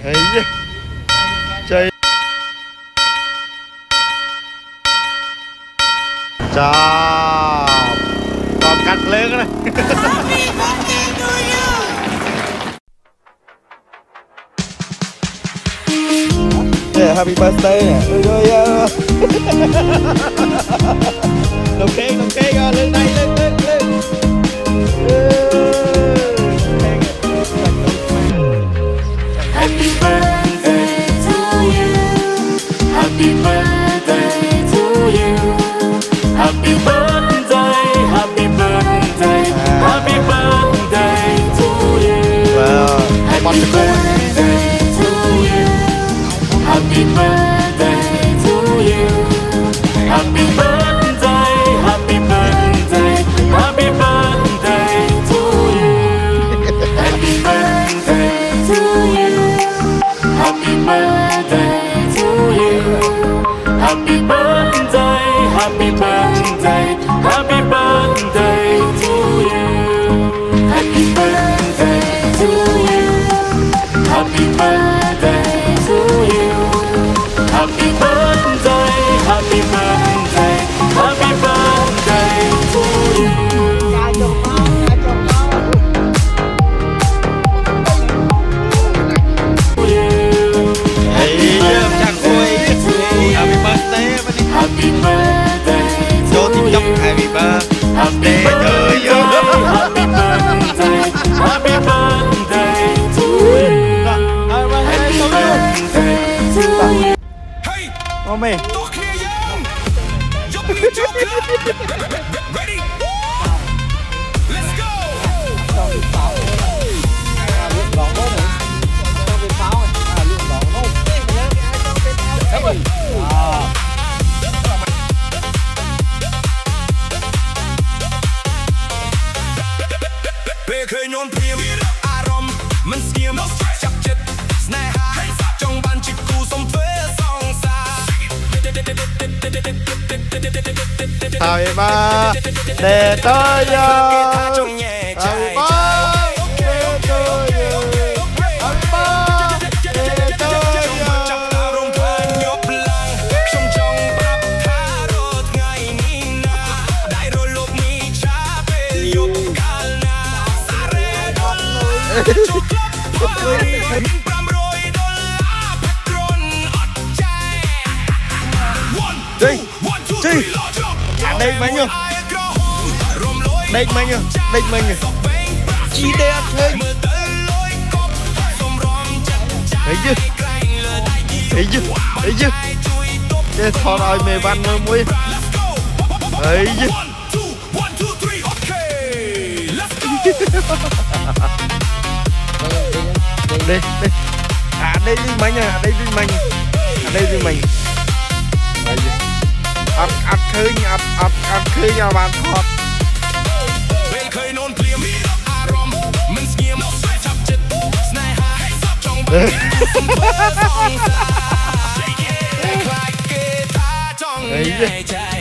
ấy chơi chà còn cắt lên này. Yeah, happy birthday nè. Ok lên đây lên. Happy birthday to you. Happy birthday to you. Happy birthday, happy birthday, happy birthday to you. Happy birthday to you. Happy birthday to you. Happy birthday, happy birthday, happy birthday to you. Happy birthday to you. Happy birthday to you. Happy birthday, happy birthday, happy birthday to you. Happy birthday to you. Happy birthday to you. Happy birthday, happy birthday, happy birthday to you. Happy birthday Happy birthday cho TikTok happy birthday to you. Happy birthday, happy birthday to you. Happy birthday to you. Mommy. Ready? Let's go! Bê khơi nhôn phim Arom mình skiem chặt chít snare high trong ban chỉ cú sống thuế song xa. Happy birthday to you. Trong nhẹ Happy chạy birthday to you. Happy birthday to chắp you. ta rung thoa nhốp lăng trong trong bắp thá rốt ngày nina đại rồi lục mi cha bê yop calna sa re dollar chúc lấp phơi pram rồi dollar patron ọt chay Đi. one two Chi. three lo chop Đây mấy nhờ. rom lối Đây mấy nhờ. Đây mấy nhờ. Chi đẹp thế. Thấy chưa? Thấy chưa? Thấy chưa? Thế thọ rồi mày văn mơ mũi. Thấy chưa? Đây, đây. À đây đi mấy nhờ, đây đi mấy nhờ. À đây đi mấy nhờ. Thấy chưa? Ăn khơi nhà bạn thọt. Thấy chưa?